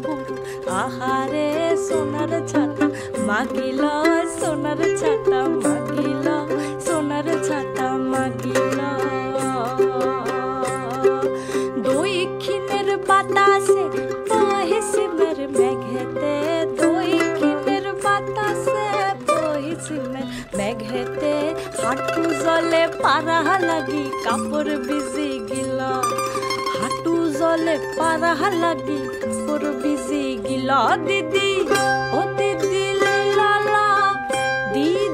গরু আহারে সোনার ছাতা মাগিল সোনার ছাতা মাগিল সোনার ছাতা মাগিল দক্ষিণের বাতাসে পশ্চিমের মেঘেতে দক্ষিণের বাতাসে পশ্চিমের মেঘেতে হাঁটু জলে পারা লাগি কাপড় ভিজি গিল হাঁটু জলে পারা লাগি কাপড় ভিজি গিল দিদি ও দিদি লালা দিদি